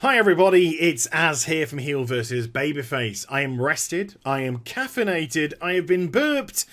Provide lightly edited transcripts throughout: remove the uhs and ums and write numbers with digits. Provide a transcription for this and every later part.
Hi everybody, it's Az here from HeelvsBabyface. I am rested, I am caffeinated, I have been burped,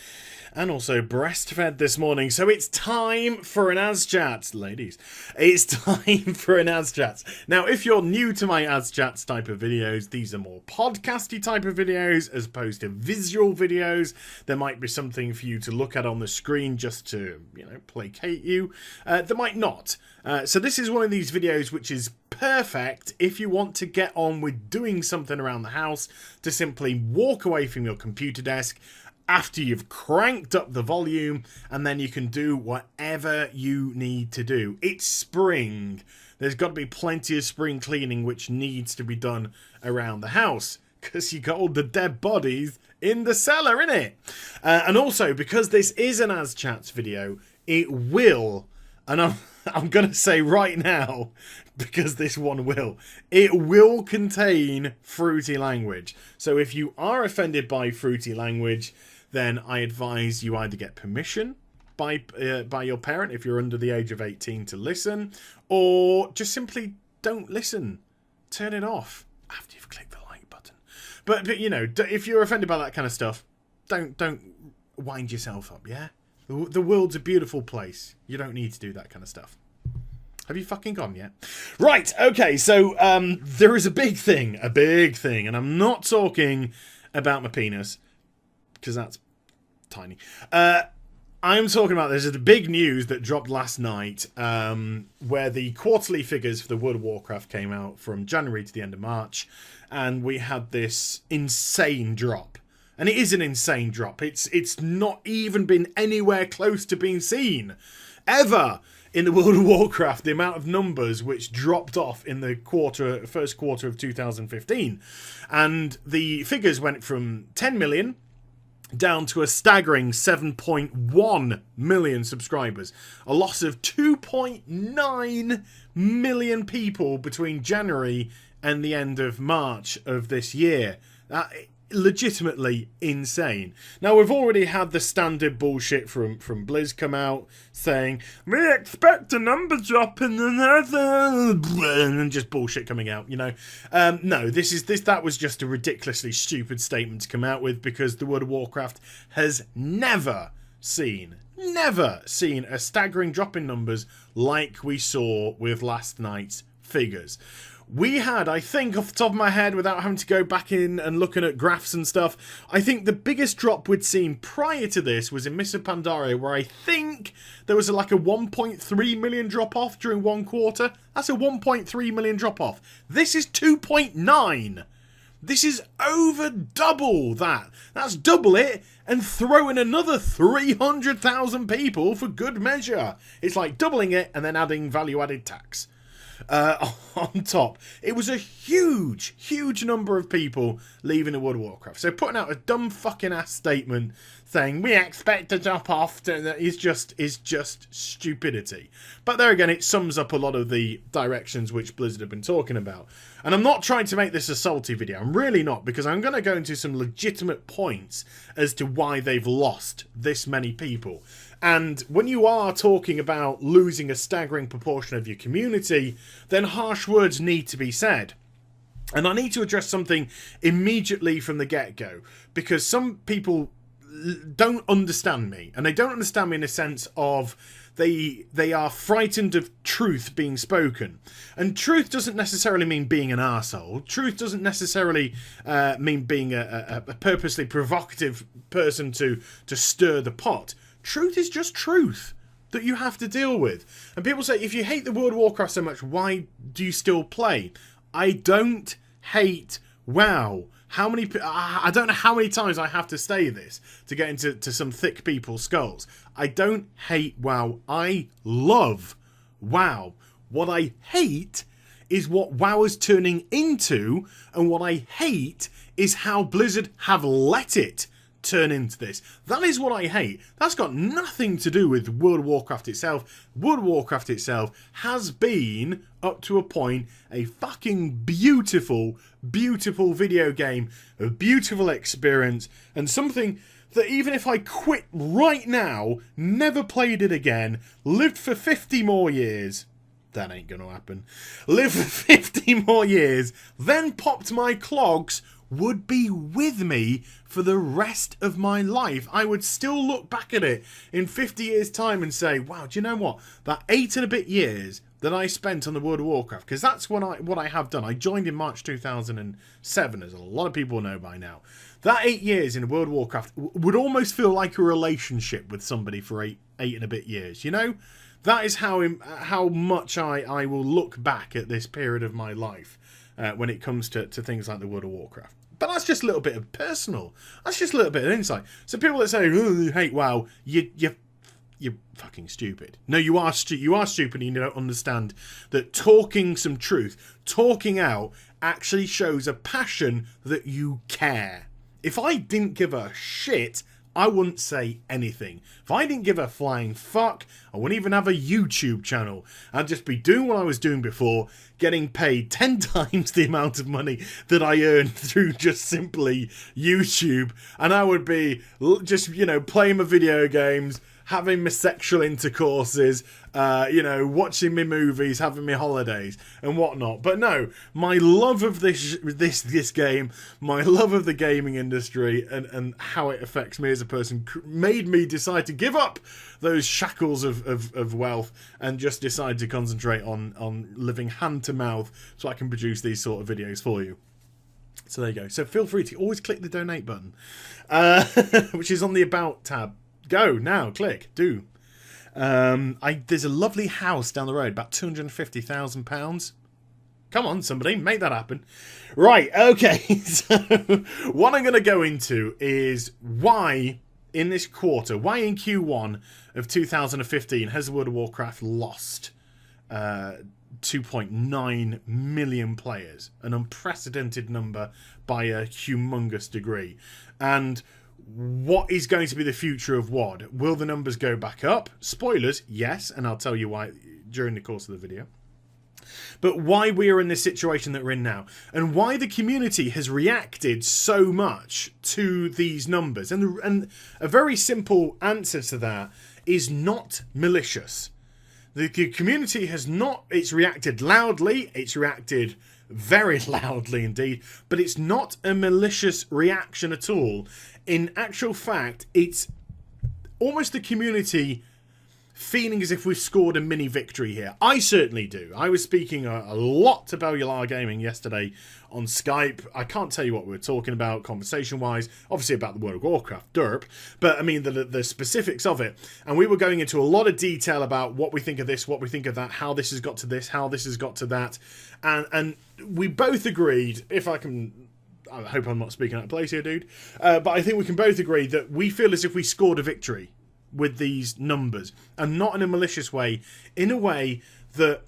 and also breastfed this morning. So it's time for an AzChats, ladies. It's time for an AzChats. Now, if you're new to my AzChats type of videos, these are more podcasty type of videos as opposed to visual videos. There might be something for you to look at on the screen just to, placate you. There might not. So this is one of these videos which is perfect if you want to get on with doing something around the house, to simply walk away from your computer desk after you've cranked up the volume, and then you can do whatever you need to do. It's spring. There's got to be plenty of spring cleaning which needs to be done around the house, because you got all the dead bodies in the cellar, innit? And also, because this is an AzChats video, it will, and I'm going to say right now, because this one will, it will contain fruity language. So if you are offended by fruity language, then I advise you either get permission by your parent if you're under the age of 18 to listen, or just simply don't listen. Turn it off after you've clicked the like button. But if you're offended by that kind of stuff, don't wind yourself up, yeah? The world's a beautiful place. You don't need to do that kind of stuff. Have you fucking gone yet? Right, okay, so there is a big thing, and I'm not talking about my penis, because that's tiny. I'm talking about, there's the big news that dropped last night, where the quarterly figures for the World of Warcraft came out from January to the end of March, and we had this insane drop. And it is an insane drop. It's not even been anywhere close to being seen ever in the World of Warcraft, the amount of numbers which dropped off in the first quarter of 2015. And the figures went from 10 million down to a staggering 7.1 million subscribers. A loss of 2.9 million people between January and the end of March of this year. Legitimately insane. Now, we've already had the standard bullshit from Blizz come out saying, we expect a number drop in the nether, and just bullshit coming out, no, that was just a ridiculously stupid statement to come out with, because the World of Warcraft has never seen a staggering drop in numbers like we saw with last night's figures. We had, I think, off the top of my head, without having to go back in and looking at graphs and stuff, I think the biggest drop we'd seen prior to this was in Mists of Pandaria, where I think there was like a 1.3 million drop-off during one quarter. That's a 1.3 million drop-off. This is 2.9. This is over double that. That's double it and throw in another 300,000 people for good measure. It's like doubling it and then adding value-added tax on top. It was a huge number of people leaving the World of Warcraft. So putting out a dumb fucking ass statement saying we expect to drop off is just stupidity. But there again, it sums up a lot of the directions which Blizzard have been talking about. And I'm not trying to make this a salty video. I'm really not, because I'm going to go into some legitimate points as to why they've lost this many people. And when you are talking about losing a staggering proportion of your community, then harsh words need to be said. And I need to address something immediately from the get-go, because some people don't understand me. And they don't understand me in a sense of they are frightened of truth being spoken. And truth doesn't necessarily mean being an arsehole. Truth doesn't necessarily mean being a purposely provocative person to stir the pot. Truth is just truth that you have to deal with. And people say, if you hate the World of Warcraft so much, why do you still play? I don't hate WoW. I don't know how many times I have to say this to get into some thick people's skulls. I don't hate WoW. I love WoW. What I hate is what WoW is turning into, and what I hate is how Blizzard have let it turn into this. That is what I hate. That's got nothing to do with World of Warcraft itself. World of Warcraft itself has been, up to a point, a fucking beautiful video game, a beautiful experience, and something that even if I quit right now, never played it again, lived for 50 more years, That ain't gonna happen. Live for 50 more years, then popped my clogs, would be with me for the rest of my life. I would still look back at it in 50 years' time and say, wow, do you know what? That 8 and a bit years that I spent on the World of Warcraft, because that's what I have done. I joined in March 2007, as a lot of people know by now. That 8 years in World of Warcraft would almost feel like a relationship with somebody for eight and a bit years, you know? That is how much I will look back at this period of my life when it comes to things like the World of Warcraft. But that's just a little bit of personal. That's just a little bit of insight. So people that say, oh, you hate WoW, you're fucking stupid. No, you are stupid, and you don't understand that talking some truth, talking out, actually shows a passion that you care. If I didn't give a shit, I wouldn't say anything. If I didn't give a flying fuck, I wouldn't even have a YouTube channel. I'd just be doing what I was doing before, getting paid 10 times the amount of money that I earned through just simply YouTube. And I would be just, playing my video games, having my sexual intercourses, watching me movies, having me holidays and whatnot. But no, my love of this game, my love of the gaming industry and how it affects me as a person made me decide to give up those shackles of wealth and just decide to concentrate on living hand to mouth so I can produce these sort of videos for you. So there you go. So feel free to always click the donate button, which is on the About tab. Go now, click, do. There's a lovely house down the road, about £250,000. Come on, somebody, make that happen. Right, okay. So what I'm going to go into is why in this quarter, why in Q1 of 2015 has the World of Warcraft lost 2.9 million players, an unprecedented number by a humongous degree, and what is going to be the future of WoD? Will the numbers go back up? Spoilers, yes, and I'll tell you why during the course of the video. But why we are in this situation that we're in now, and why the community has reacted so much to these numbers. And a very simple answer to that is not malicious. The community has not, it's reacted loudly, it's reacted very loudly indeed, but it's not a malicious reaction at all. In actual fact, it's almost the community feeling as if we've scored a mini victory here. I certainly do. I was speaking a lot to Bellular Gaming yesterday on Skype. I can't tell you what we were talking about conversation-wise. Obviously about the World of Warcraft, derp. But, I mean, the specifics of it. And we were going into a lot of detail about what we think of this, what we think of that, how this has got to this, how this has got to that. And we both agreed, if I can... I hope I'm not speaking out of place here, dude. But I think we can both agree that we feel as if we scored a victory with these numbers. And not in a malicious way. In a way that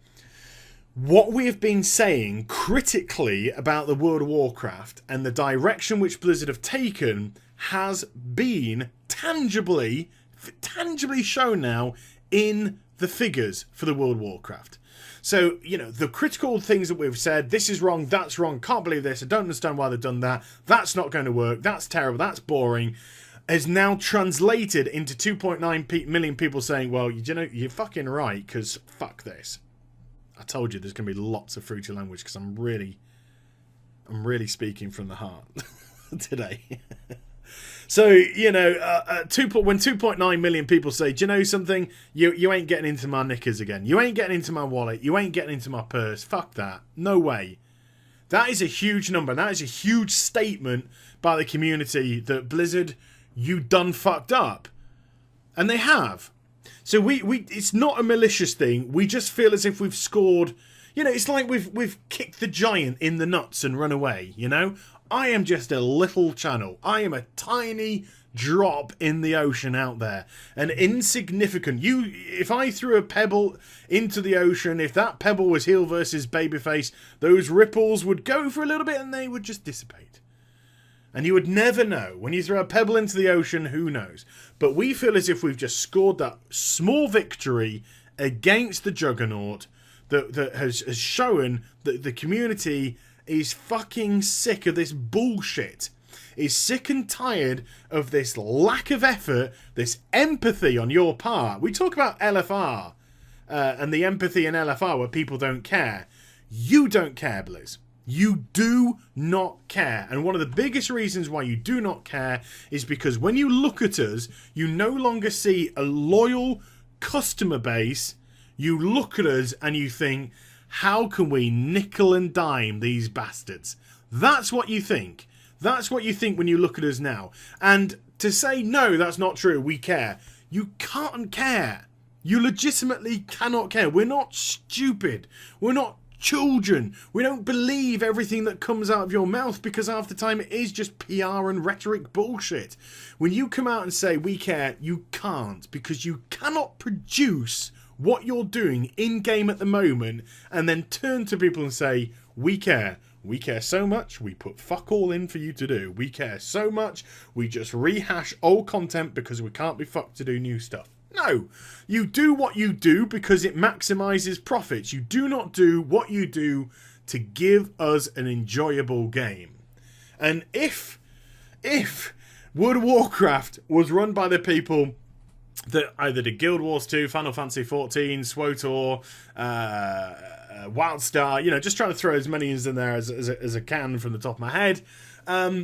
what we have been saying critically about the World of Warcraft and the direction which Blizzard have taken has been tangibly shown now in the figures for the World of Warcraft. So, the critical things that we've said, this is wrong, that's wrong, can't believe this, I don't understand why they've done that, that's not going to work, that's terrible, that's boring, has now translated into 2.9 million people saying, well, you're fucking right, because fuck this. I told you there's going to be lots of fruity language, because I'm really speaking from the heart today. So, when 2.9 million people say, do you know something? You ain't getting into my knickers again. You ain't getting into my wallet. You ain't getting into my purse. Fuck that. No way. That is a huge number. That is a huge statement by the community that Blizzard, you done fucked up. And they have. So it's not a malicious thing. We just feel as if we've scored. It's like we've kicked the giant in the nuts and run away, I am just a little channel. I am a tiny drop in the ocean out there. An insignificant... If I threw a pebble into the ocean, if that pebble was HeelvsBabyface, those ripples would go for a little bit and they would just dissipate. And you would never know. When you throw a pebble into the ocean, who knows? But we feel as if we've just scored that small victory against the juggernaut that has shown that the community is fucking sick of this bullshit. Is sick and tired of this lack of effort, this empathy on your part. We talk about LFR and the empathy in LFR where people don't care. You don't care, Blizz. You do not care. And one of the biggest reasons why you do not care is because when you look at us, you no longer see a loyal customer base. You look at us and you think, how can we nickel and dime these bastards? That's what you think. That's what you think when you look at us now. And to say, no, that's not true, we care. You can't care. You legitimately cannot care. We're not stupid. We're not children. We don't believe everything that comes out of your mouth because half the time it is just PR and rhetoric bullshit. When you come out and say we care, you can't, because you cannot produce what you're doing in game at the moment and then turn to people and say we care. We care so much, we put fuck all in for you to do. We care so much, we just rehash old content because we can't be fucked to do new stuff. No, you do what you do because it maximizes profits. You do not do what you do to give us an enjoyable game. And if World of Warcraft was run by the people that either did Guild Wars 2, Final Fantasy 14, SWOTOR, WildStar, you know, just trying to throw as many in there as I can from the top of my head,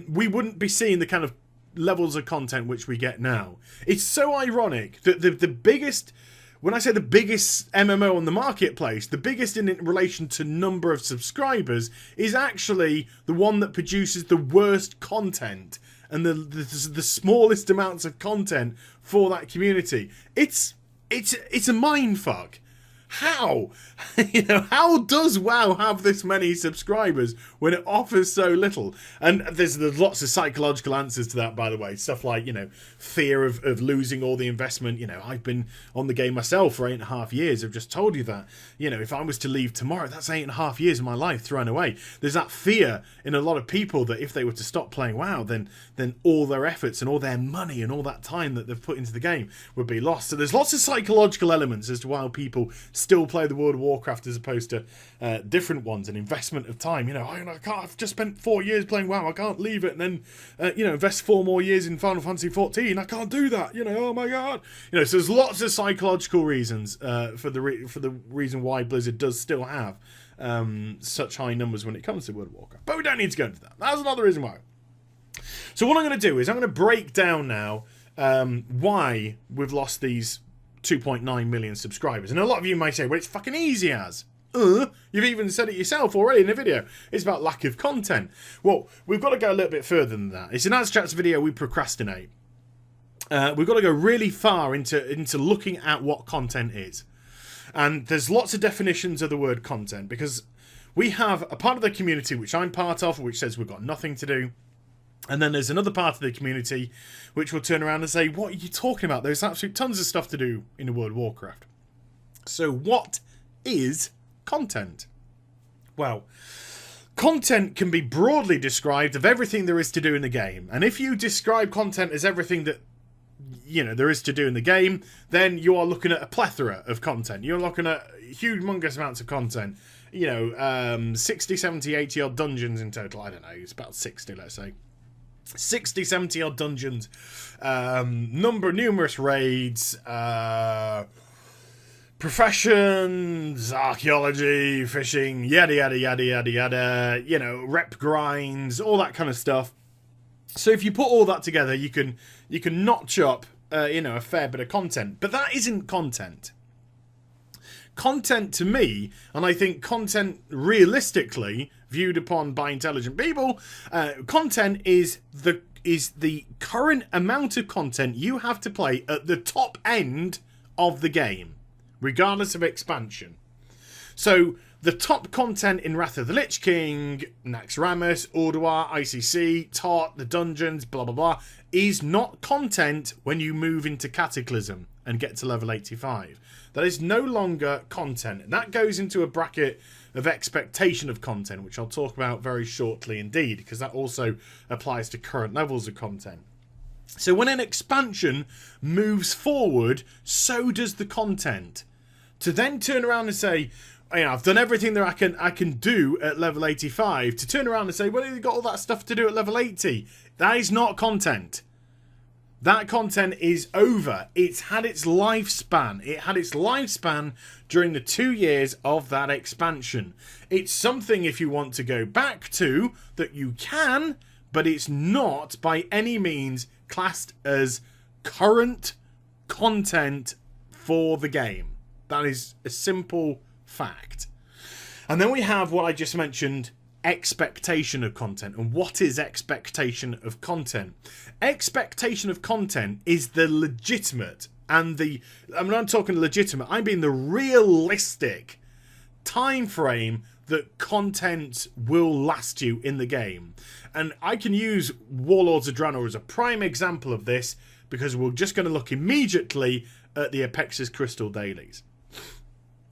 we wouldn't be seeing the kind of levels of content which we get now. It's so ironic that the biggest, when I say the biggest MMO on the marketplace, the biggest in relation to number of subscribers, is actually the one that produces the worst content and the smallest amounts of content for that community. It's a mindfuck. How? You know, how does WoW have this many subscribers when it offers so little? And there's lots of psychological answers to that, by the way. Stuff like, you know, fear of losing all the investment. You know, I've been on the game myself for 8.5 years. I've just told you that. You know, if I was to leave tomorrow, that's 8.5 years of my life thrown away. There's that fear in a lot of people that if they were to stop playing WoW, then all their efforts and all their money and all that time that they've put into the game would be lost. So there's lots of psychological elements as to why people still play the World of Warcraft as opposed to different ones, an investment of time. You know, I've just spent 4 years playing WoW, I can't leave it and then you know, invest 4 more years in Final Fantasy 14. I can't do that, you know, oh my god. You know, so there's lots of psychological reasons for the reason why Blizzard does still have such high numbers when it comes to World of Warcraft. But we don't need to go into that. That's another reason why. So what I'm going to do is I'm going to break down now why we've lost these 2.9 million subscribers. And a lot of you might say, well, it's fucking easy as. You've even said it yourself already in the video. It's about lack of content. Well, we've got to go a little bit further than that. It's an AzChats video, we procrastinate. We've got to go really far into looking at what content is. And there's lots of definitions of the word content, because we have a part of the community, which I'm part of, which says we've got nothing to do. And then there's another part of the community which will turn around and say, what are you talking about? There's absolutely tons of stuff to do in the World of Warcraft. So what is content? Well, content can be broadly described of everything there is to do in the game. And if you describe content as everything that, you know, there is to do in the game, then you are looking at a plethora of content. You're looking at humongous amounts of content. You know, 60, 70, 80 odd dungeons in total. I don't know, it's about 60, let's say. 60, 70 odd dungeons, numerous raids, professions, archaeology, fishing, yada yada yada yada yada, you know, rep grinds, all that kind of stuff. So if you put all that together, you can notch up you know, a fair bit of content. But that isn't content. Content to me, and I think content realistically viewed upon by intelligent people, content is the current amount of content you have to play at the top end of the game, regardless of expansion. So the top content in Wrath of the Lich King, Naxxramas, Ulduar, ICC, Tot, the dungeons, blah blah blah, is not content when you move into Cataclysm and get to level 85. That is no longer content. And that goes into a bracket of expectation of content, which I'll talk about very shortly indeed, because that also applies to current levels of content. So when an expansion moves forward, so does the content. To then turn around and say, you know, I've done everything that I can do at level 85, to turn around and say, well, you've got all that stuff to do at level 80. That is not content. That content is over. It's had its lifespan. It had its lifespan during the 2 years of that expansion. It's something, if you want to go back to, that you can, but it's not by any means classed as current content for the game. That is a simple fact. And then we have what I just mentioned, expectation of content. And what is expectation of content? Expectation of content is the legitimate and I'm not talking legitimate, I mean the realistic time frame that content will last you in the game. And I can use Warlords of Draenor as a prime example of this, because we're just going to look immediately at the Apex's Crystal dailies.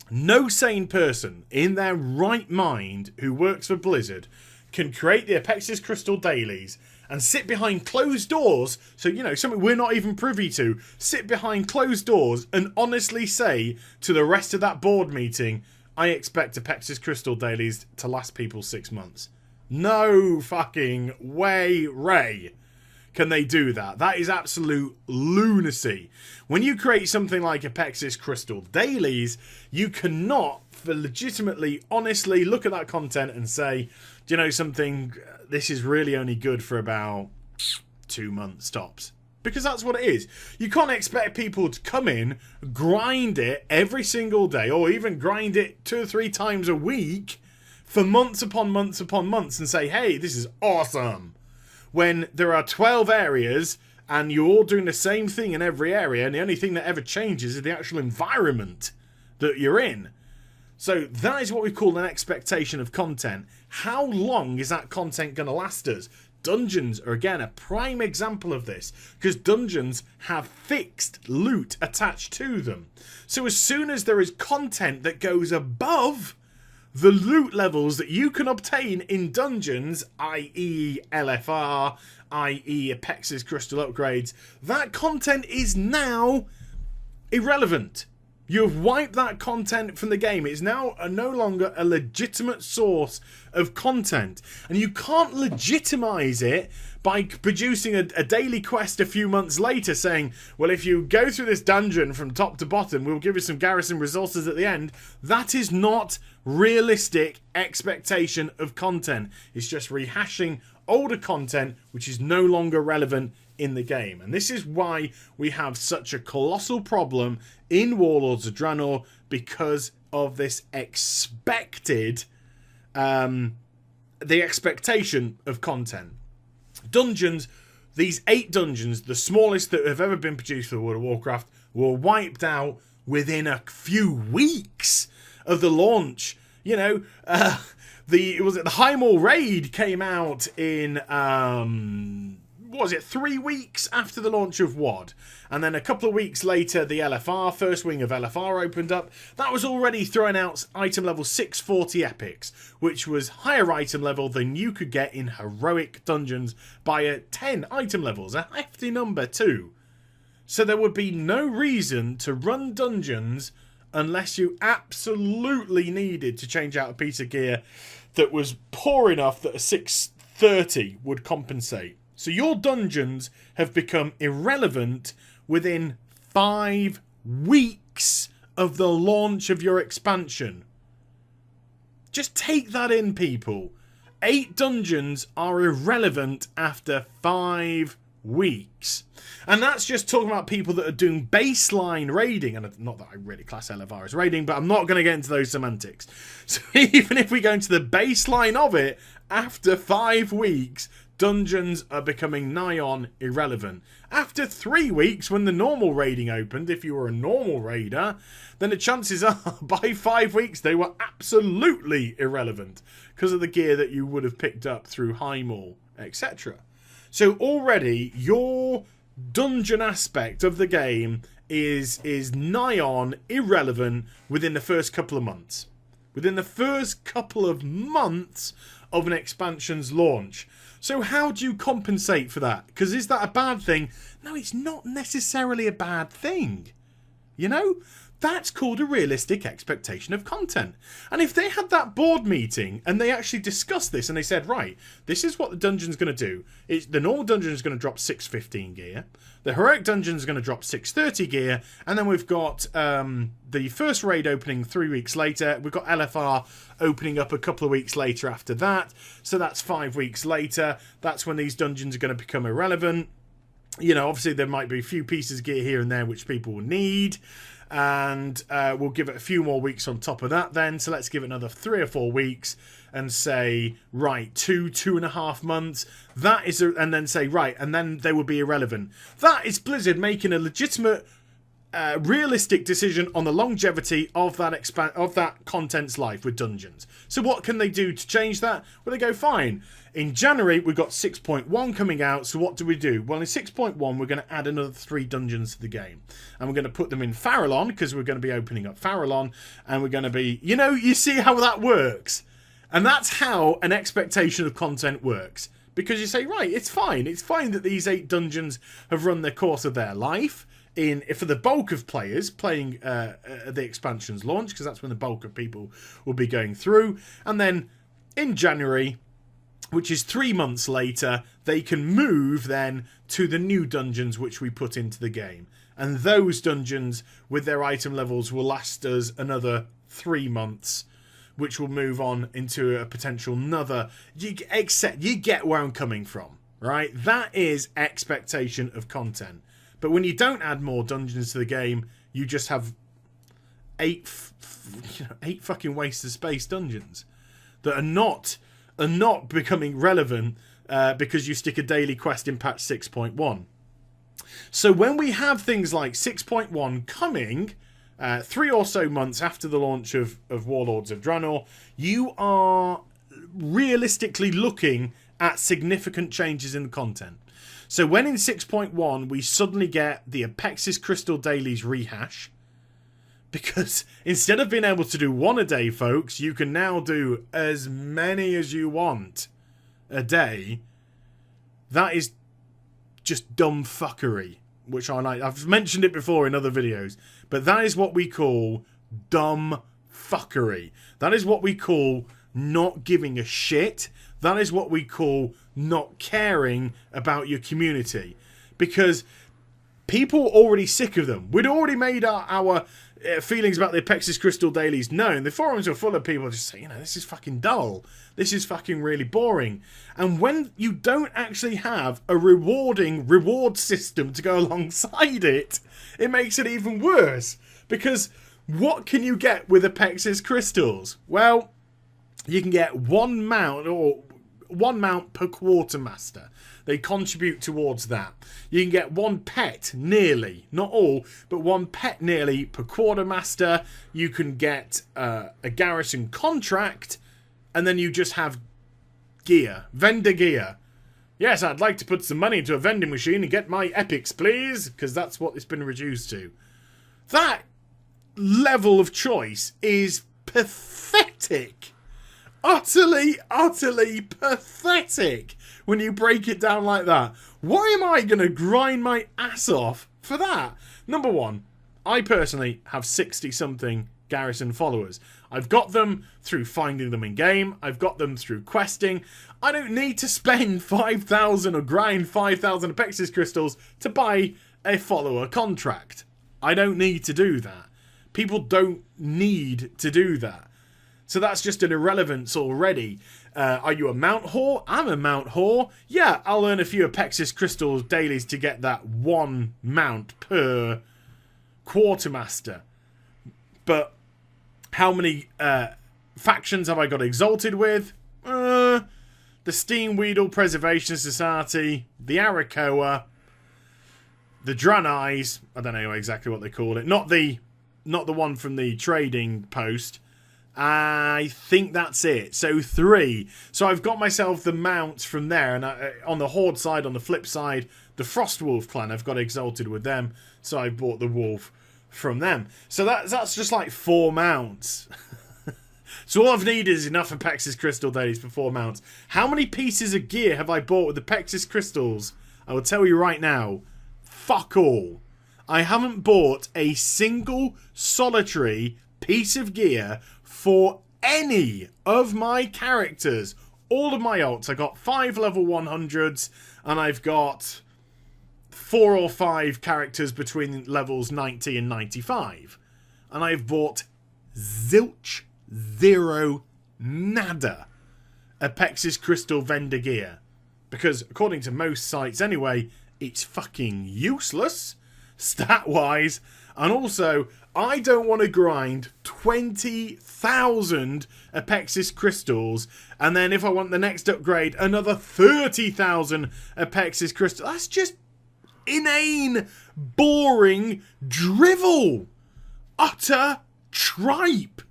No sane person in their right mind who works for Blizzard can create the Apex's Crystal dailies and sit behind closed doors, so, you know, something we're not even privy to, sit behind closed doors and honestly say to the rest of that board meeting, I expect Apex's Crystal dailies to last people 6 months. No fucking way, Ray, can they do that. That is absolute lunacy. When you create something like Apex's Crystal dailies, you cannot, for legitimately, honestly, look at that content and say, do you know something, this is really only good for about 2 months tops. Because that's what it is. You can't expect people to come in, grind it every single day, or even grind it 2 or 3 times a week for months upon months upon months and say, hey, this is awesome. When there are 12 areas and you're all doing the same thing in every area, and the only thing that ever changes is the actual environment that you're in. So that is what we call an expectation of content. How long is that content going to last us? Dungeons are, again, a prime example of this, because dungeons have fixed loot attached to them. So as soon as there is content that goes above the loot levels that you can obtain in dungeons, i.e. LFR, i.e. Apex's Crystal upgrades, that content is now irrelevant. You have wiped that content from the game. It's now no longer a legitimate source of content. And you can't legitimize it by producing a daily quest a few months later saying, well, if you go through this dungeon from top to bottom, we'll give you some garrison resources at the end. That is not realistic expectation of content. It's just rehashing older content which is no longer relevant in the game. And this is why we have such a colossal problem in Warlords of Draenor, because of this expected the expectation of content. Dungeons, these 8 dungeons, the smallest that have ever been produced for World of Warcraft, were wiped out within a few weeks of the launch. You know, the Highmore raid came out in 3 weeks after the launch of WoD, and then a couple of weeks later the LFR, first wing of LFR opened up. That was already throwing out item level 640 epics, which was higher item level than you could get in heroic dungeons by 10 item levels, a hefty number too. So there would be no reason to run dungeons unless you absolutely needed to change out a piece of gear that was poor enough that a 630 would compensate. So your dungeons have become irrelevant within 5 weeks of the launch of your expansion. Just take that in, people. 8 dungeons are irrelevant after 5 weeks. And that's just talking about people that are doing baseline raiding. And not that I really class LFR as raiding, but I'm not going to get into those semantics. So even if we go into the baseline of it, after 5 weeks, dungeons are becoming nigh on irrelevant. After 3 weeks, when the normal raiding opened, if you were a normal raider, then the chances are by 5 weeks they were absolutely irrelevant because of the gear that you would have picked up through Highmore, etc. So already your dungeon aspect of the game is nigh on irrelevant within the first couple of months. Within the first couple of months of an expansion's launch. So how do you compensate for that? Because is that a bad thing? No, it's not necessarily a bad thing. You know? That's called a realistic expectation of content. And if they had that board meeting and they actually discussed this and they said, right, this is what the dungeon's going to do. The normal dungeon is going to drop 615 gear. The heroic dungeon is going to drop 630 gear. And then we've got the first raid opening 3 weeks later. We've got LFR opening up a couple of weeks later after that. So that's 5 weeks later. That's when these dungeons are going to become irrelevant. You know, obviously there might be a few pieces of gear here and there which people will need. And we'll give it a few more weeks on top of that then. So let's give it another 3 or 4 weeks and say, right, 2.5 months. That is, and then say, right, and then they will be irrelevant. That is Blizzard making a legitimate, realistic decision on the longevity of that content's life with dungeons. So what can they do to change that? Well, they go, fine. In January, we've got 6.1 coming out, so what do we do? Well, in 6.1, we're going to add another 3 dungeons to the game. And we're going to put them in Farallon, because we're going to be opening up Farallon, and we're going to be... You know, you see how that works? And that's how an expectation of content works. Because you say, right, it's fine. It's fine that these 8 dungeons have run the course of their life, for the bulk of players playing the expansion's launch, because that's when the bulk of people will be going through. And then, in January... which is 3 months later, they can move then to the new dungeons which we put into the game. And those dungeons with their item levels will last us another 3 months, which will move on into a potential another... you get where I'm coming from, right? That is expectation of content. But when you don't add more dungeons to the game, you just have 8 fucking waste of space dungeons that are not becoming relevant because you stick a daily quest in patch 6.1. So when we have things like 6.1 coming 3 or so months after the launch of Warlords of Draenor, you are realistically looking at significant changes in the content. So when in 6.1 we suddenly get the Apexis Crystal Dailies rehash, because instead of being able to do 1 a day, folks, you can now do as many as you want a day. That is just dumb fuckery, which I like. I've mentioned it before in other videos, but that is what we call dumb fuckery. That is what we call not giving a shit. That is what we call not caring about your community. Because people are already sick of them. We'd already made our feelings about the Apexis Crystal Dailies known. The forums are full of people just saying, you know, this is fucking dull. This is fucking really boring. And when you don't actually have a reward system to go alongside it, it makes it even worse. Because what can you get with Apexis Crystals? Well, you can get 1 mount per quartermaster. They contribute towards that. You can get 1 pet, nearly. Not all, but 1 pet nearly per quartermaster. You can get a garrison contract, and then you just have gear. Vendor gear. Yes, I'd like to put some money into a vending machine and get my epics, please, because that's what it's been reduced to. That level of choice is pathetic. Utterly, utterly pathetic when you break it down like that. Why am I going to grind my ass off for that? Number one, I personally have 60-something Garrison followers. I've got them through finding them in-game. I've got them through questing. I don't need to spend 5,000 or grind 5,000 Apexis Crystals to buy a follower contract. I don't need to do that. People don't need to do that. So that's just an irrelevance already. Are you a mount whore? I'm a mount whore. Yeah, I'll earn a few Apexis Crystals dailies to get that 1 mount per quartermaster. But how many factions have I got exalted with? The Steam Weedle Preservation Society, the Arakoa, the Draenei's. I don't know exactly what they call it. Not the one from the trading post. I think that's it. So 3. So I've got myself the mounts from there. And on the Horde side, on the flip side, the Frostwolf clan, I've got exalted with them. So I bought the wolf from them. So that's just like 4 mounts. So all I've needed is enough Apexis Crystal dailies for 4 mounts. How many pieces of gear have I bought with Apexis Crystals? I will tell you right now. Fuck all. I haven't bought a single solitary piece of gear for any of my characters. All of my alts. I got 5 level 100s, and I've got 4 or 5 characters between levels 90 and 95. And I've bought zilch, zero, nada Apexis Crystal vendor gear. Because, according to most sites anyway, it's fucking useless, stat-wise. And also, I don't want to grind 20,000 Apexis Crystals, and then if I want the next upgrade, another 30,000 Apexis Crystals. That's just inane, boring drivel. Utter tripe.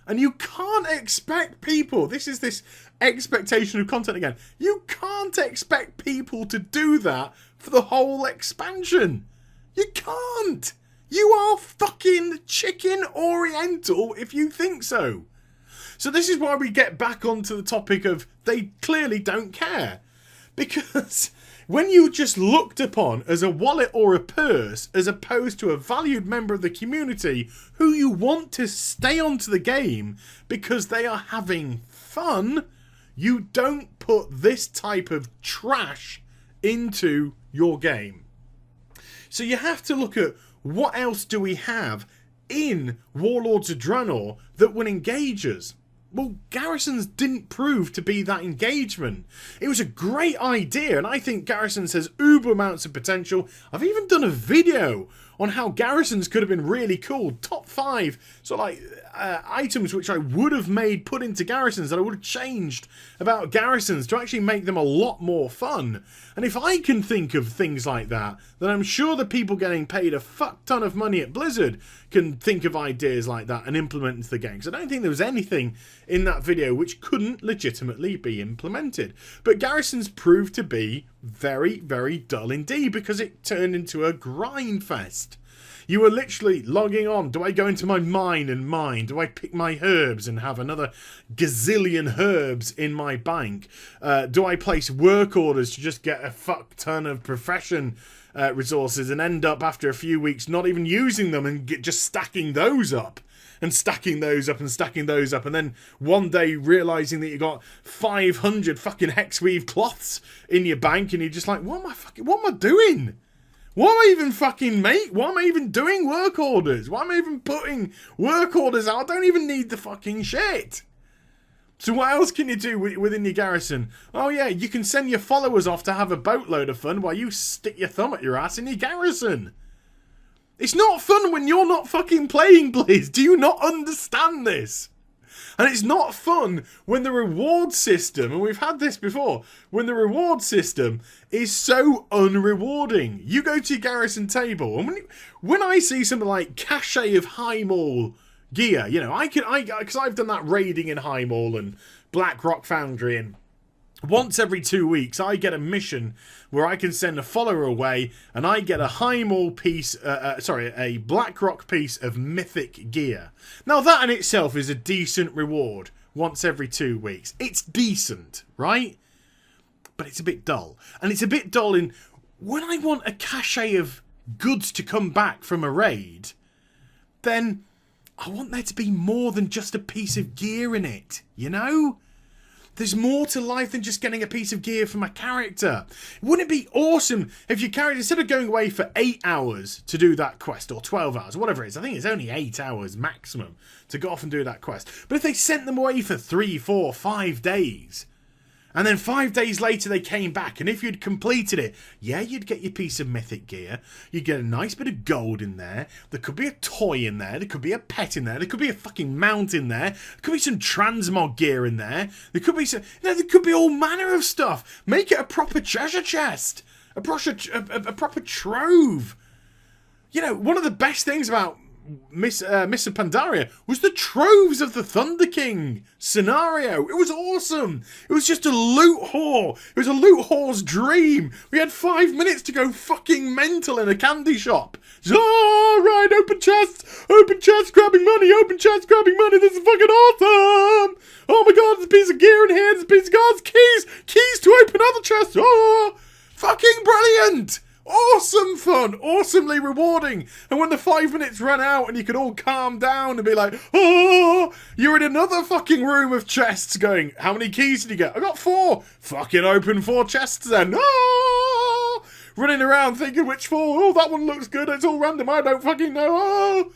And you can't expect people, this is this expectation of content again, you can't expect people to do that for the whole expansion. You can't. You are fucking chicken oriental if you think so. So this is why we get back onto the topic of they clearly don't care. Because when you're just looked upon as a wallet or a purse, as opposed to a valued member of the community who you want to stay onto the game because they are having fun, you don't put this type of trash into your game. So you have to look at what else do we have in Warlords of Draenor that will engage us. Well, Garrisons didn't prove to be that engagement. It was a great idea, and I think Garrisons has uber amounts of potential. I've even done a video on how Garrisons could have been really cool. Top 5 sort of like items which I would have made put into Garrisons that I would have changed about Garrisons to actually make them a lot more fun. And if I can think of things like that, then I'm sure the people getting paid a fuck ton of money at Blizzard can think of ideas like that and implement into the game. Because I don't think there was anything in that video which couldn't legitimately be implemented. But Garrisons proved to be very, very dull indeed because it turned into a grind fest. You were literally logging on. Do I go into my mine and mine? Do I pick my herbs and have another gazillion herbs in my bank? Do I place work orders to just get a fuck ton of profession resources and end up after a few weeks not even using them and just stacking those up? And stacking those up and stacking those up, and then one day realising that you got 500 fucking hexweave cloths in your bank, and you're just like, what am I doing? What am I even fucking What am I even doing work orders? Why am I even putting work orders out? I don't even need the fucking shit. So what else can you do within your garrison? Oh yeah, you can send your followers off to have a boatload of fun while you stick your thumb at your ass in your garrison. It's not fun when you're not fucking playing, Blizz. Do you not understand this? And it's not fun when the reward system, and we've had this before, when the reward system is so unrewarding. You go to your garrison table, and when I see something like Cachet of High Mall gear, you know, because I've done that raiding in High Mall and Black Rock Foundry, and once every 2 weeks, I get a mission where I can send a follower away, and I get a High Mall piece, a BlackRock piece of mythic gear. Now that in itself is a decent reward once every 2 weeks. It's decent, right? But it's a bit dull. And it's a bit dull in when I want a cachet of goods to come back from a raid, then I want there to be more than just a piece of gear in it, you know? There's more to life than just getting a piece of gear from a character. Wouldn't it be awesome if your character, instead of going away for 8 hours to do that quest, or 12 hours, or whatever it is, I think it's only 8 hours maximum to go off and do that quest, but if they sent them away for 3, 4, 5 days, and then 5 days later they came back, and if you'd completed it, yeah, you'd get your piece of mythic gear, you'd get a nice bit of gold in there, there could be a toy in there, there could be a pet in there, there could be a fucking mount in there, there could be some transmog gear in there, there could be some, there could be all manner of stuff. Make it a proper treasure chest, a proper trove. You know, one of the best things about Miss Pandaria was the troves of the Thunder King scenario. It was awesome. It was just a loot whore. It was a loot whore's dream. We had 5 minutes to go fucking mental in a candy shop. Oh, right, open chest, grabbing money, open chest, grabbing money. This is fucking awesome. Oh my god, there's a piece of gear in here. There's a piece of cards, keys to open other chests. Oh, fucking brilliant. awesome fun, awesomely rewarding. And when the 5 minutes ran out and you could all calm down and be like, oh, you're in another fucking room of chests going, how many keys did you get? I got 4. Fucking open 4 chests then. Oh! Running around thinking which 4. Oh, that one looks good. It's all random. I don't fucking know. Oh!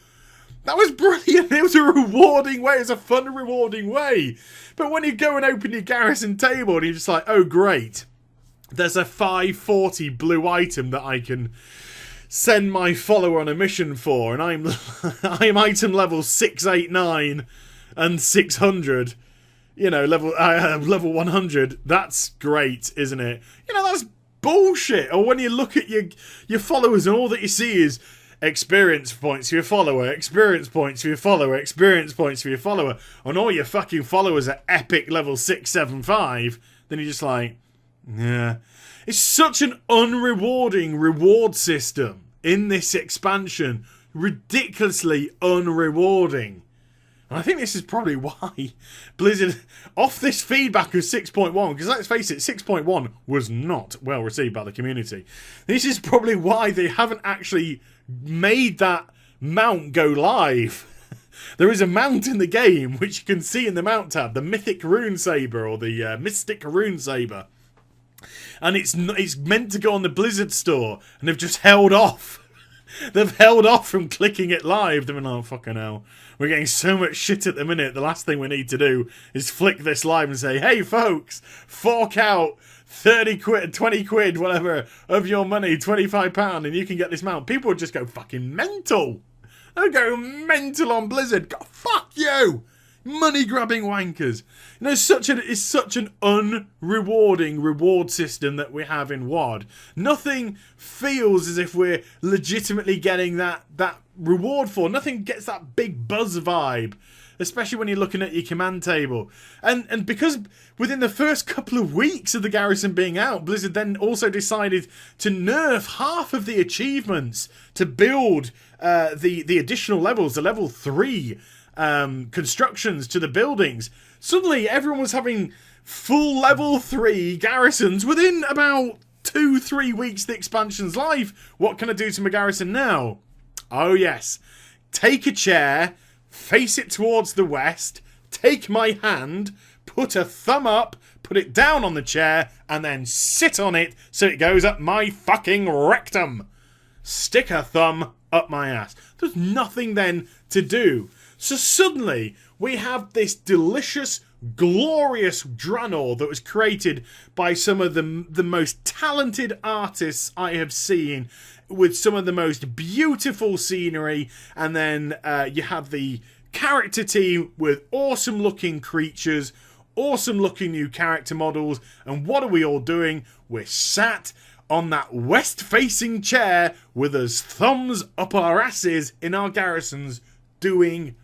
That was brilliant. It was a rewarding way. It's a fun, rewarding way. But when you go and open your garrison table and you're just like, oh, great. There's a 540 blue item that I can send my follower on a mission for. And I'm item level 689 and 600. You know, level 100. That's great, isn't it? You know, that's bullshit. Or when you look at your followers and all that you see is experience points for your follower, experience points for your follower, experience points for your follower, and all your fucking followers are epic level 675, then you're just like, yeah. It's such an unrewarding reward system in this expansion. Ridiculously unrewarding. And I think this is probably why Blizzard, off this feedback of 6.1, because let's face it, 6.1 was not well received by the community. This is probably why they haven't actually made that mount go live. There is a mount in the game, which you can see in the mount tab, the Mythic Rune Saber, or the Mystic Rune Saber. And it's meant to go on the Blizzard store, and they've just held off. They've held off from clicking it live. They've been, oh, fucking hell. We're getting so much shit at the minute. The last thing we need to do is flick this live and say, hey, folks, fork out 30 quid, 20 quid, whatever, of your money, £25, and you can get this mount. People would just go fucking mental. They'll go mental on Blizzard. God, fuck you. Money-grabbing wankers. You know, it's such an unrewarding reward system that we have in WoD. Nothing feels as if we're legitimately getting that reward for. Nothing gets that big buzz vibe, especially when you're looking at your command table. And because within the first couple of weeks of the Garrison being out, Blizzard then also decided to nerf half of the achievements to build the additional levels, the level 3 constructions to the buildings. Suddenly everyone was having full level 3 garrisons within about 2-3 weeks the expansion's live. What can I do to my garrison now? Oh yes, take a chair, face it towards the west, take my hand, put a thumb up, put it down on the chair, and then sit on it so it goes up my fucking rectum. Stick a thumb up my ass. There's nothing then to do. So suddenly, we have this delicious, glorious Draenor that was created by some of the most talented artists I have seen, with some of the most beautiful scenery, and then you have the character team with awesome-looking creatures, awesome-looking new character models, and what are we all doing? We're sat on that west-facing chair with us thumbs up our asses in our garrisons doing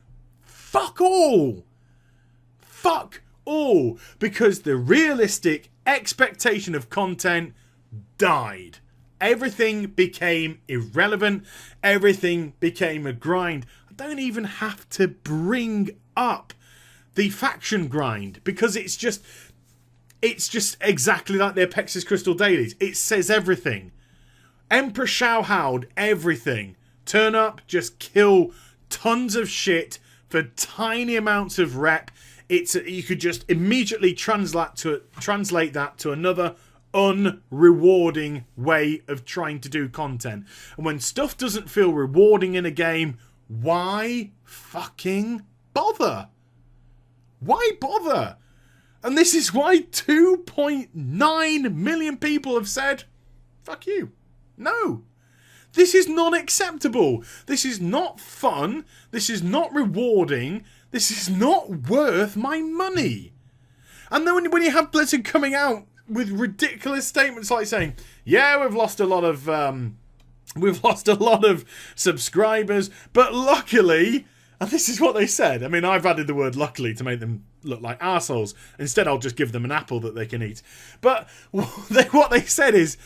fuck all. Fuck all. Because the realistic expectation of content died. Everything became irrelevant. Everything became a grind. I don't even have to bring up the faction grind, because it's just exactly like the Apexis Crystal Dailies. It says everything. Emperor Shauhaud, everything. Turn up, just kill tons of shit for tiny amounts of rep. You could just immediately translate that to another unrewarding way of trying to do content. And when stuff doesn't feel rewarding in a game, why fucking bother? Why bother? And this is why 2.9 million people have said, fuck you. No. This is not acceptable. This is not fun. This is not rewarding. This is not worth my money. And then when you have Blizzard coming out with ridiculous statements like saying, yeah, we've lost a lot of subscribers, but luckily, and this is what they said. I mean, I've added the word luckily to make them look like arseholes. Instead, I'll just give them an apple that they can eat. But what they said is,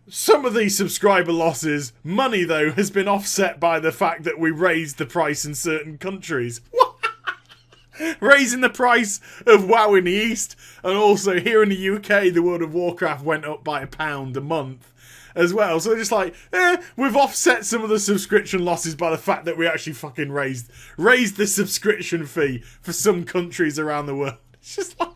some of these subscriber losses, money though, has been offset by the fact that we raised the price in certain countries. raising the price of WoW in the East, and also here in the UK, the World of Warcraft went up by £1 a month as well. So just like, we've offset some of the subscription losses by the fact that we actually fucking raised the subscription fee for some countries around the world. It's just like...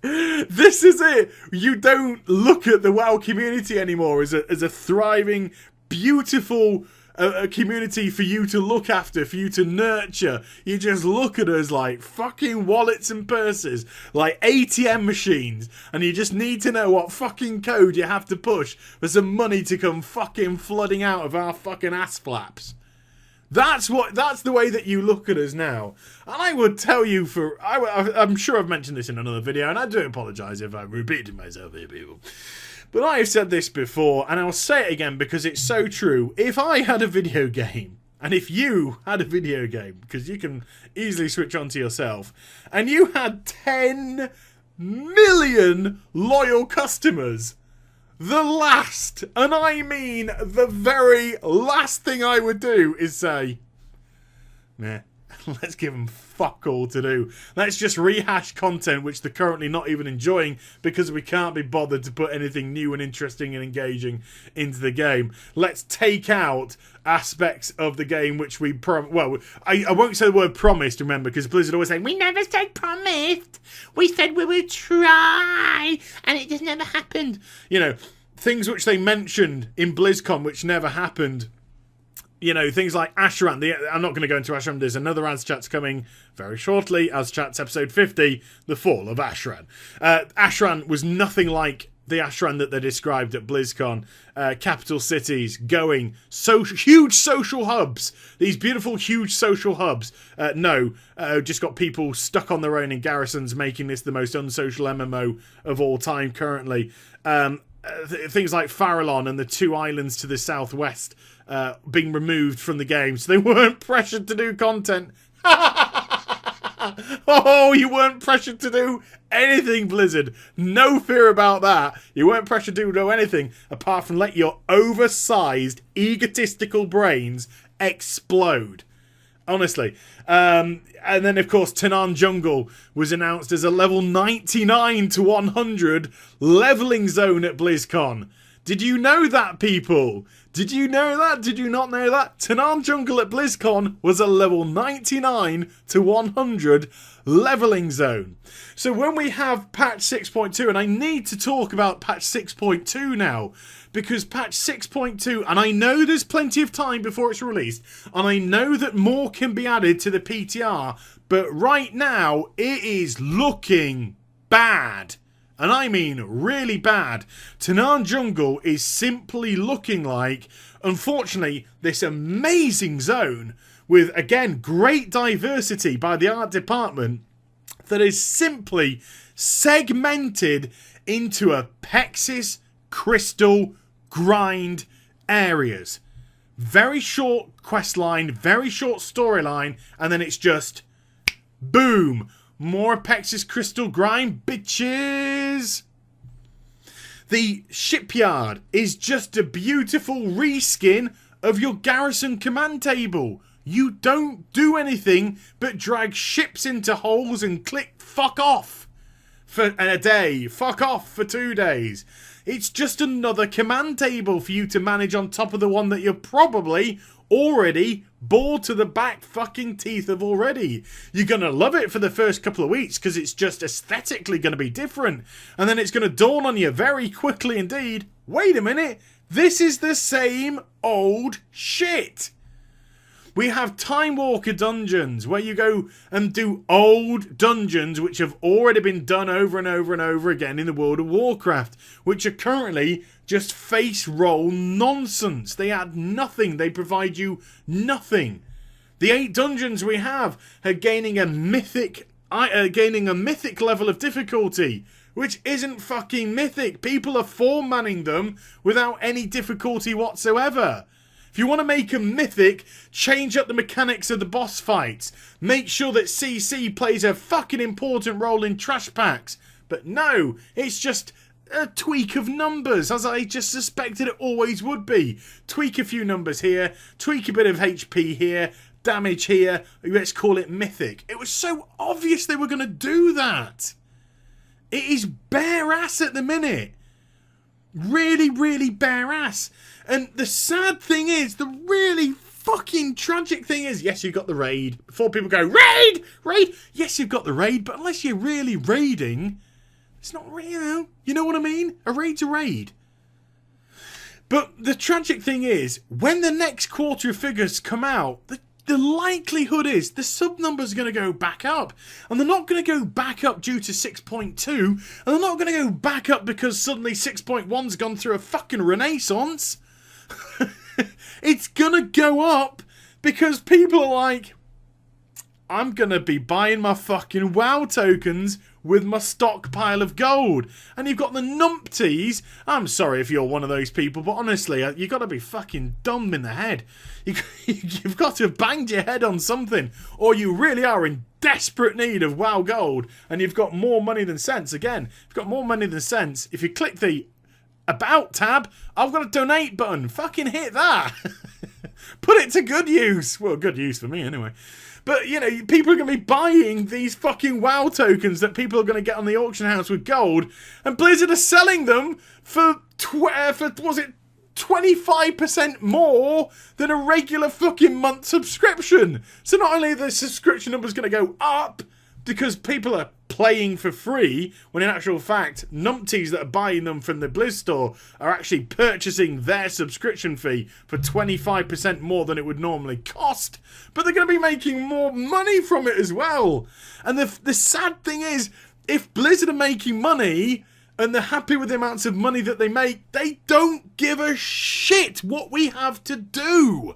This is it. You don't look at the WoW community anymore as a thriving, beautiful a community for you to look after, for you to nurture. You just look at us like fucking wallets and purses, like ATM machines, and you just need to know what fucking code you have to push for some money to come fucking flooding out of our fucking ass flaps. That's the way that you look at us now. And I would tell you I'm sure I've mentioned this in another video, and I do apologise if I'm repeating myself here, people. But I have said this before, and I'll say it again because it's so true. If I had a video game, and if you had a video game, because you can easily switch on to yourself, and you had 10 million loyal customers, the last, and I mean the very last thing I would do is say, meh, let's give them fuck all to do. Let's just rehash content which they're currently not even enjoying because we can't be bothered to put anything new and interesting and engaging into the game. Let's take out aspects of the game which we I won't say the word promised, remember, because Blizzard always say, we never said promised. We said we would try, and it just never happened. You know, things which they mentioned in BlizzCon which never happened. You know, things like Ashran. I'm not going to go into Ashran. There's another AzChats coming very shortly. AzChats episode 50, The Fall of Ashran. Ashran was nothing like the Ashran that they described at BlizzCon. Capital cities going, huge social hubs. These beautiful, huge social hubs. Just got people stuck on their own in Garrisons, making this the most unsocial MMO of all time currently. Things like Farallon and the 2 islands to the southwest being removed from the game, so they weren't pressured to do content. Oh, you weren't pressured to do anything, Blizzard. No fear about that. You weren't pressured to do anything apart from let your oversized, egotistical brains explode. Honestly. And then, of course, Tanan Jungle was announced as a level 99 to 100 leveling zone at BlizzCon. Did you know that, people? Did you know that? Did you not know that? Tanan Jungle at BlizzCon was a level 99 to 100 leveling zone. So when we have patch 6.2, and I need to talk about patch 6.2 now, because patch 6.2, and I know there's plenty of time before it's released, and I know that more can be added to the PTR, but right now it is looking bad. And I mean really bad. Tanan Jungle is simply looking like, unfortunately, this amazing zone with, again, great diversity by the art department that is simply segmented into a Pexis Crystal grind areas. Very short quest line, very short storyline, and then it's just boom. More Pexis Crystal grind, bitches! The shipyard is just a beautiful reskin of your Garrison command table. You don't do anything but drag ships into holes and click fuck off for a day, fuck off for 2 days. It's just another command table for you to manage on top of the one that you're probably already bored to the back fucking teeth of already. You're going to love it for the first couple of weeks because it's just aesthetically going to be different. And then it's going to dawn on you very quickly indeed, wait a minute, this is the same old shit. We have Time Walker dungeons where you go and do old dungeons which have already been done over and over and over again in the World of Warcraft, which are currently just face roll nonsense. They add nothing. They provide you nothing. The 8 dungeons we have are gaining a mythic level of difficulty, which isn't fucking mythic. People are 4-manning them without any difficulty whatsoever. If you want to make them mythic, change up the mechanics of the boss fights. Make sure that CC plays a fucking important role in trash packs. But no, it's just a tweak of numbers, as I just suspected it always would be. Tweak a few numbers here, tweak a bit of HP here, damage here. Let's call it mythic. It was so obvious they were going to do that. It is bare ass at the minute. Really, really bare ass. And the sad thing is, the really fucking tragic thing is, yes, you've got the raid. Before people go, raid! Raid! Yes, you've got the raid, but unless you're really raiding, it's not real. You know what I mean? A raid's a raid. But the tragic thing is, when the next quarter of figures come out, the likelihood is the sub numbers are going to go back up. And they're not going to go back up due to 6.2. And they're not going to go back up because suddenly 6.1's gone through a fucking renaissance. It's going to go up because people are like, I'm going to be buying my fucking WoW tokens with my stockpile of gold. And you've got the numpties. I'm sorry if you're one of those people, but honestly, you've got to be fucking dumb in the head. You've got to have banged your head on something, or you really are in desperate need of WoW gold, and you've got more money than sense. Again, you've got more money than sense. If you click the About tab, I've got a donate button. Fucking hit that. Put it to good use. Well, good use for me anyway. But, you know, people are going to be buying these fucking WoW tokens that people are going to get on the auction house with gold. And Blizzard are selling them for was it 25% more than a regular fucking month subscription. So not only are the subscription numbers going to go up because people are playing for free, when in actual fact, numpties that are buying them from the Blizz store are actually purchasing their subscription fee for 25% more than it would normally cost. But they're going to be making more money from it as well. And the sad thing is, if Blizzard are making money and they're happy with the amounts of money that they make, they don't give a shit what we have to do.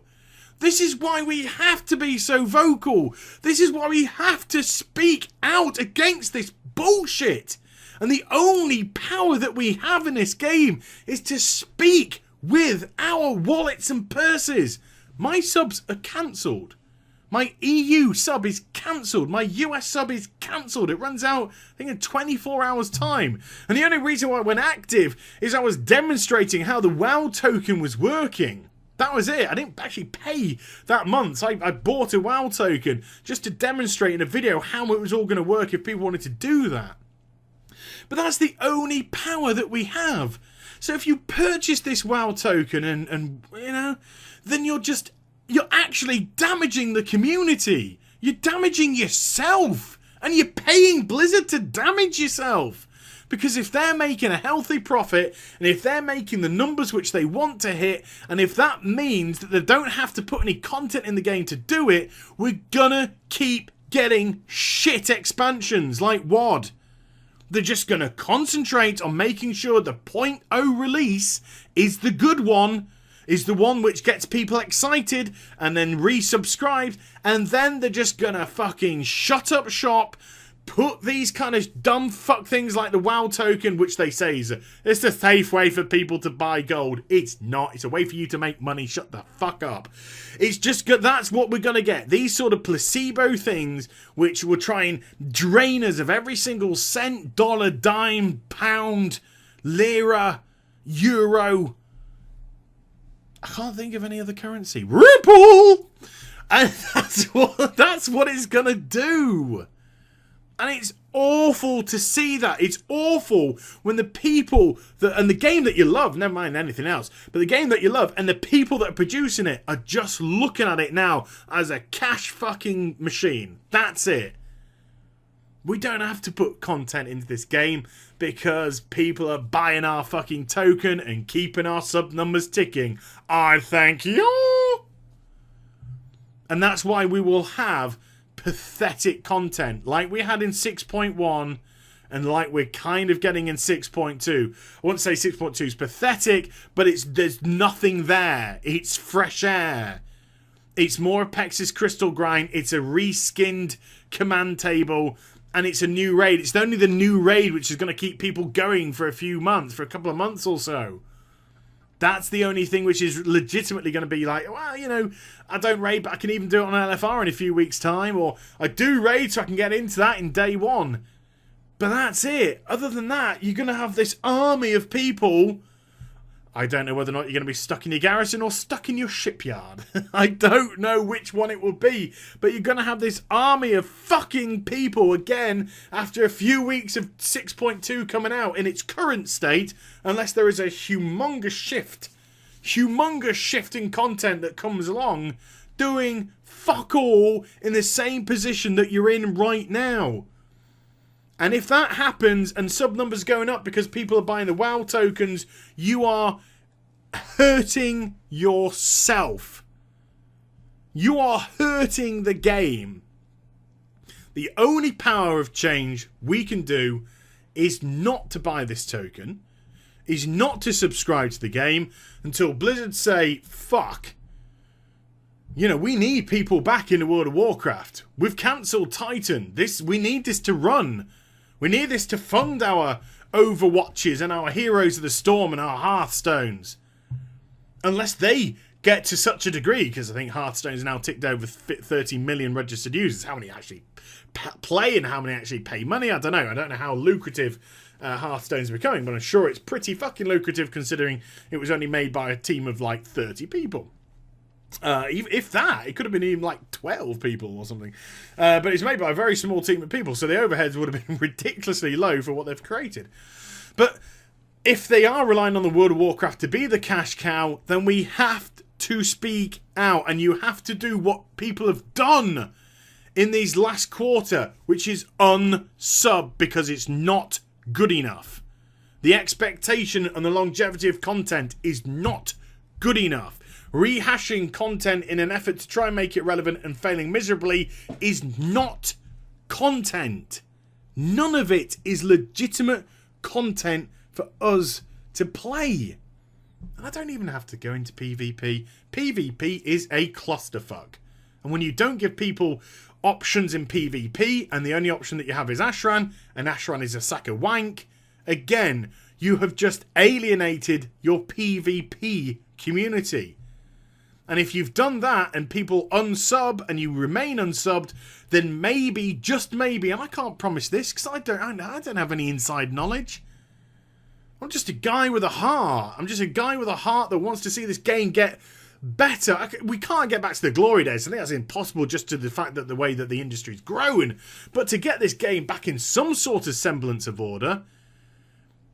This is why we have to be so vocal. This is why we have to speak out against this bullshit. And the only power that we have in this game is to speak with our wallets and purses. My subs are cancelled. My EU sub is cancelled. My US sub is cancelled. It runs out, I think, in 24 hours' time. And the only reason why I went active is I was demonstrating how the WoW token was working. That was it. I didn't actually pay that month. I bought a WoW token just to demonstrate in a video how it was all going to work if people wanted to do that. But that's the only power that we have. So if you purchase this WoW token and you know, then you're actually damaging the community. You're damaging yourself. And you're paying Blizzard to damage yourself. Because if they're making a healthy profit, and if they're making the numbers which they want to hit, and if that means that they don't have to put any content in the game to do it, we're gonna keep getting shit expansions like WoD. They're just gonna concentrate on making sure the 0.0 release is the good one, is the one which gets people excited and then resubscribed, and then they're just gonna fucking shut up shop, put these kind of dumb fuck things like the WoW token, which they say is it's a safe way for people to buy gold. It's not. It's a way for you to make money. Shut the fuck up. It's just good. That's what we're going to get. These sort of placebo things, which will try and drain us of every single cent, dollar, dime, pound, lira, euro. I can't think of any other currency. Ripple! And that's what it's going to do. And it's awful to see that. It's awful when the people and the game that you love, never mind anything else, but the game that you love and the people that are producing it are just looking at it now as a cash fucking machine. That's it. We don't have to put content into this game because people are buying our fucking token and keeping our sub numbers ticking. I thank you. And that's why we will have pathetic content like we had in 6.1 and like we're kind of getting in 6.2. I wouldn't say 6.2 is pathetic, but there's nothing there. It's fresh air. It's more Apexis Crystal Grind. It's a reskinned command table, and it's a new raid. It's only the new raid which is going to keep people going for a few months, for a couple of months or so. That's the only thing which is legitimately going to be like, well, you know, I don't raid, but I can even do it on LFR in a few weeks' time. Or I do raid so I can get into that in day one. But that's it. Other than that, you're going to have this army of people. I don't know whether or not you're going to be stuck in your garrison or stuck in your shipyard. I don't know which one it will be. But you're going to have this army of fucking people again after a few weeks of 6.2 coming out in its current state, unless there is a humongous shift in content that comes along, doing fuck all in the same position that you're in right now. And if that happens and sub numbers going up because people are buying the WoW tokens, you are hurting yourself. You are hurting the game. The only power of change we can do is not to buy this token, is not to subscribe to the game until Blizzard say, fuck. You know, we need people back in the World of Warcraft. We've cancelled Titan. We need this to run. We need this to fund our Overwatches and our Heroes of the Storm and our Hearthstones. Unless they get to such a degree, because I think Hearthstone's now ticked over 30 million registered users. How many actually play and how many actually pay money? I don't know. I don't know how lucrative Hearthstone's becoming, but I'm sure it's pretty fucking lucrative considering it was only made by a team of like 30 people. If that, it could have been even like 12 people or something. But it's made by a very small team of people, so the overheads would have been ridiculously low for what they've created. But if they are relying on the World of Warcraft to be the cash cow, then we have to speak out, and you have to do what people have done in these last quarter, which is unsub, because it's not good enough. The expectation and the longevity of content is not good enough. Rehashing content in an effort to try and make it relevant and failing miserably is not content. None of it is legitimate content for us to play. And I don't even have to go into PvP. PvP is a clusterfuck. And when you don't give people options in PvP, and the only option that you have is Ashran, and Ashran is a sack of wank, again, you have just alienated your PvP community. And if you've done that and people unsub and you remain unsubbed, then maybe, just maybe, and I can't promise this because I don't have any inside knowledge. I'm just a guy with a heart. I'm just a guy with a heart that wants to see this game get better. We can't get back to the glory days. I think that's impossible just to the fact that the way that the industry's grown. But to get this game back in some sort of semblance of order.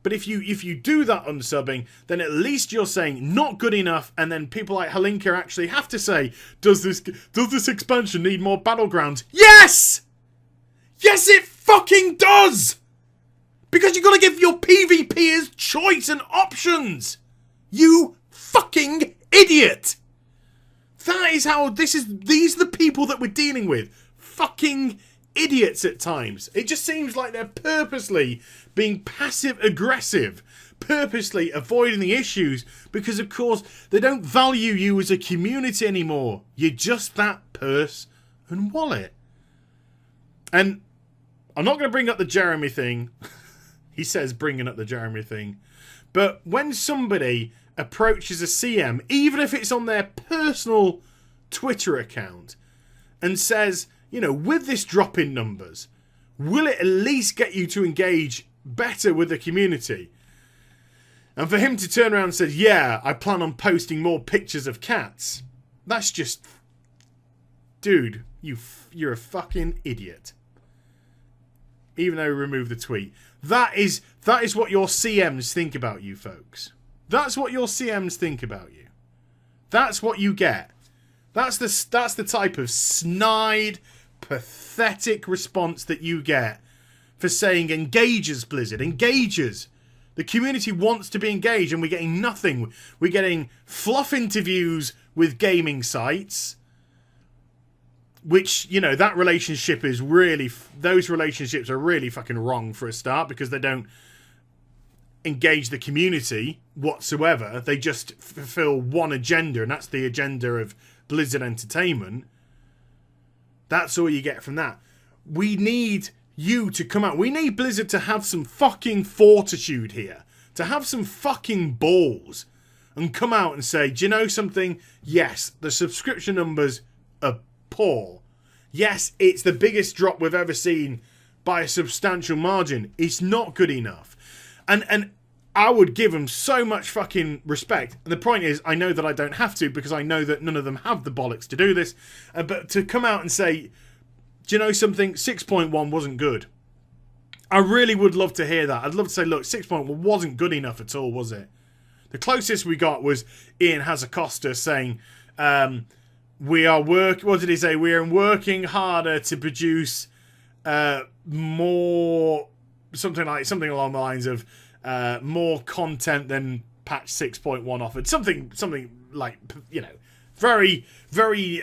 But if you do that unsubbing, then at least you're saying not good enough, and then people like Halinka actually have to say, does this expansion need more battlegrounds? Yes! Yes, it fucking does! Because you've got to give your PvPers choice and options! You fucking idiot! That is how these are the people that we're dealing with. Fucking idiots at times. It just seems like they're purposely being passive-aggressive, purposely avoiding the issues, because of course they don't value you as a community anymore. You're just that purse and wallet. And I'm not going to bring up the Jeremy thing. He says bringing up the Jeremy thing. But when somebody approaches a CM, even if it's on their personal Twitter account, and says, you know, with this drop in numbers, will it at least get you to engage better with the community? And for him to turn around and say, yeah, I plan on posting more pictures of cats. That's just... Dude, you're a fucking idiot. Even though he removed the tweet. That is what your CMs think about you, folks. That's what your CMs think about you. That's what you get. That's the type of snide, pathetic response that you get for saying engagers, Blizzard. Engagers. The community wants to be engaged and we're getting nothing. We're getting fluff interviews with gaming sites, which, you know, that relationship is really... Those relationships are really fucking wrong for a start because they don't engage the community whatsoever. They just fulfill one agenda, and that's the agenda of Blizzard Entertainment. That's all you get from that. We need you to come out. We need Blizzard to have some fucking fortitude here. To have some fucking balls. And come out and say, do you know something? Yes, the subscription numbers are poor. Yes, it's the biggest drop we've ever seen by a substantial margin. It's not good enough. And I would give them so much fucking respect. And the point is, I know that I don't have to because I know that none of them have the bollocks to do this. But to come out and say, do you know something? 6.1 wasn't good. I really would love to hear that. I'd love to say, look, 6.1 wasn't good enough at all, was it? The closest we got was Ian Hazacosta saying, what did he say? We are working harder to produce more, something along the lines of more content than patch 6.1 offered. Something like, you know, very, very,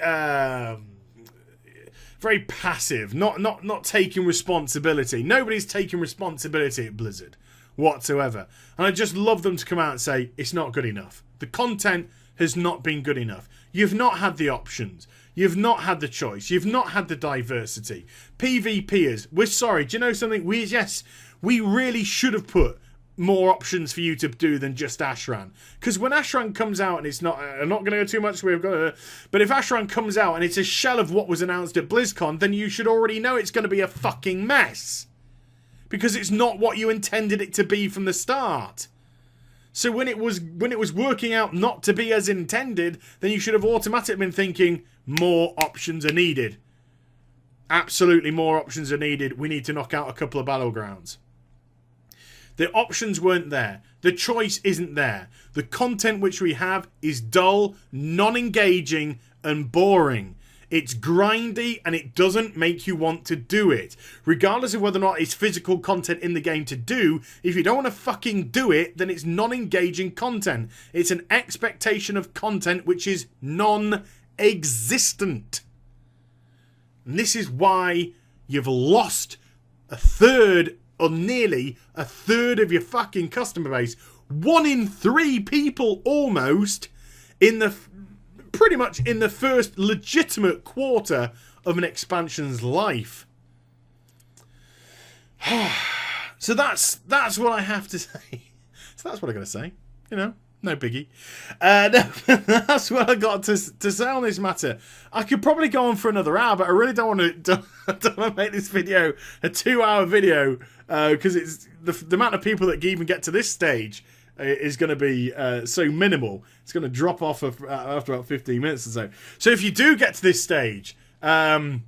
very passive. Not taking responsibility. Nobody's taking responsibility at Blizzard whatsoever. And I just love them to come out and say, it's not good enough. The content has not been good enough. You've not had the options. You've not had the choice. You've not had the diversity. PvPers, we're sorry. Do you know something? We really should have put more options for you to do than just Ashran. Because when Ashran comes out, and it's not, I'm not going to go too much, but if Ashran comes out and it's a shell of what was announced at BlizzCon, then you should already know it's going to be a fucking mess. Because it's not what you intended it to be from the start. So when it was working out not to be as intended, then you should have automatically been thinking, more options are needed. Absolutely more options are needed. We need to knock out a couple of battlegrounds. The options weren't there. The choice isn't there. The content which we have is dull, non-engaging, and boring. It's grindy and it doesn't make you want to do it. Regardless of whether or not it's physical content in the game to do, if you don't want to fucking do it, then it's non-engaging content. It's an expectation of content which is non-existent. And this is why you've lost a third or nearly a third of your fucking customer base. 1 in 3 people almost in the pretty much in the first legitimate quarter of an expansion's life. So that's what I have to say. So that's what I got to say. You know, no biggie. That's what I got to say on this matter. I could probably go on for another hour, but I really don't want to make this video a 2-hour video because it's the amount of people that even get to this stage is going to be so minimal. It's going to drop off after about 15 minutes or so. So if you do get to this stage, what's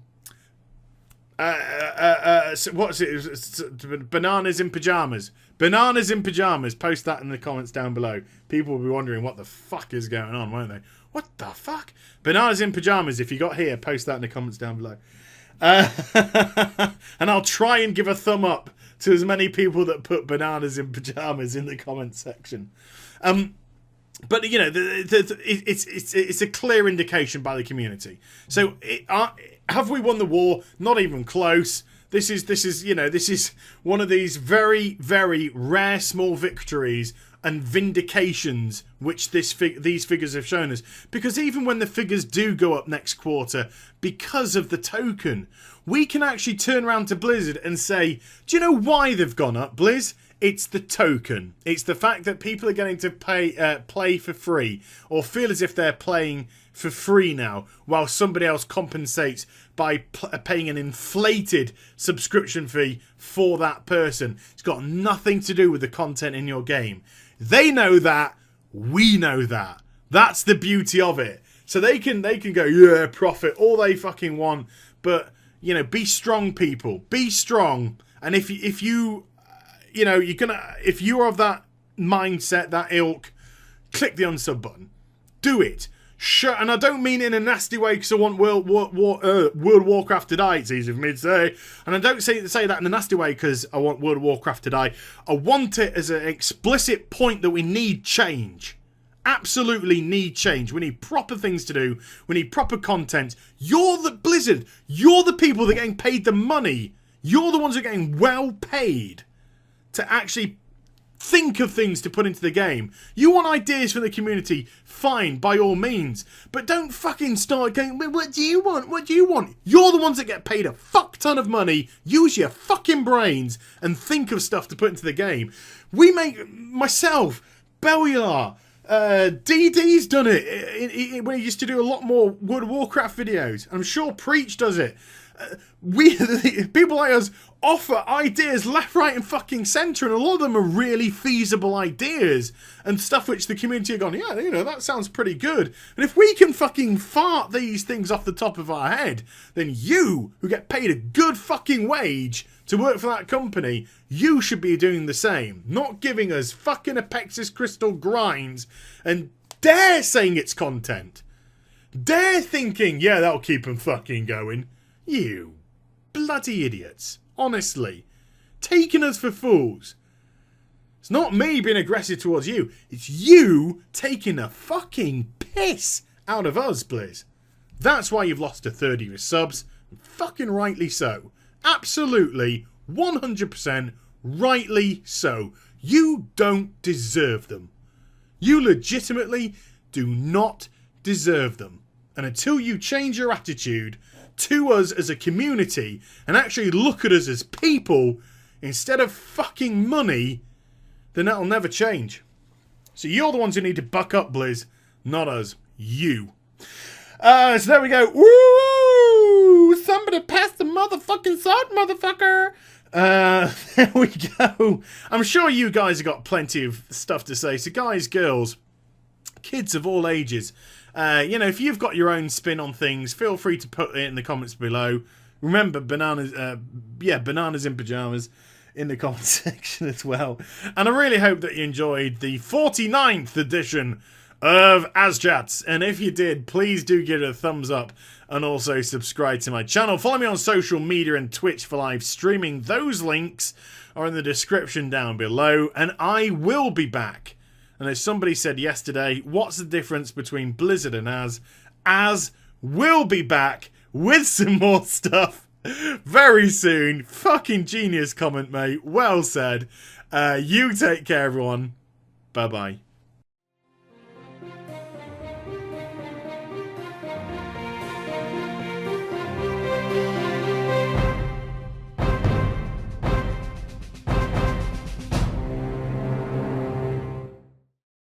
it? Bananas in pajamas. Bananas in pajamas. Post that in the comments down below. People will be wondering what the fuck is going on, won't they? What the fuck? Bananas in pajamas. If you got here, post that in the comments down below. And I'll try and give a thumb up to as many people that put bananas in pajamas in the comment section. But you know, it's a clear indication by the community. So have we won the war? Not even close. This is one of these very, very rare small victories and vindications which these figures have shown us. Because even when the figures do go up next quarter, because of the token, we can actually turn around to Blizzard and say, do you know why they've gone up, Blizz? It's the token. It's the fact that people are getting to play for free, or feel as if they're playing for free now, while somebody else compensates by paying an inflated subscription fee for that person. It's got nothing to do with the content in your game. They know that. We know that. That's the beauty of it. So they can go, yeah, profit all they fucking want, but you know, be strong, people. Be strong. And if you are of that mindset, that ilk, click the unsub button. Do it. Sure, and I don't mean in a nasty way because I want World of Warcraft to die. It's easy for me to say. And I don't say that in a nasty way because I want World of Warcraft to die. I want it as an explicit point that we need change. Absolutely need change. We need proper things to do. We need proper content. You're the Blizzard. You're the people that are getting paid the money. You're the ones that are getting well paid to actually think of things to put into the game. You want ideas from the community, fine, by all means. But don't fucking start going, what do you want? What do you want? You're the ones that get paid a fuck ton of money. Use your fucking brains and think of stuff to put into the game. We make, myself, Bellular, DD's done it when he used to do a lot more World of Warcraft videos. I'm sure Preach does it. People like us offer ideas left, right, and fucking centre, and a lot of them are really feasible ideas and stuff which the community are going, yeah, you know, that sounds pretty good. And if we can fucking fart these things off the top of our head, then you, who get paid a good fucking wage to work for that company, you should be doing the same. Not giving us fucking Apexis Crystal grinds and dare saying it's content. Dare thinking, yeah, that'll keep them fucking going. You bloody idiots. Honestly. Taking us for fools. It's not me being aggressive towards you. It's you taking a fucking piss out of us, Blizz. That's why you've lost a third of your subs. Fucking rightly so. Absolutely, 100% rightly so. You don't deserve them. You legitimately do not deserve them. And until you change your attitude to us as a community and actually look at us as people instead of fucking money, then that'll never change. So you're the ones who need to buck up, Blizz, not us. You. So there we go. Woo! Somebody pass the motherfucking salt, motherfucker! There we go. I'm sure you guys have got plenty of stuff to say. So guys, girls, kids of all ages, you know, if you've got your own spin on things, feel free to put it in the comments below. Remember, bananas in pajamas in the comment section as well. And I really hope that you enjoyed the 49th edition of AzChats. And if you did, please do give it a thumbs up and also subscribe to my channel. Follow me on social media and Twitch for live streaming. Those links are in the description down below. And I will be back. And as somebody said yesterday, what's the difference between Blizzard and Az? Az will be back with some more stuff very soon. Fucking genius comment, mate. Well said. You take care, everyone. Bye-bye.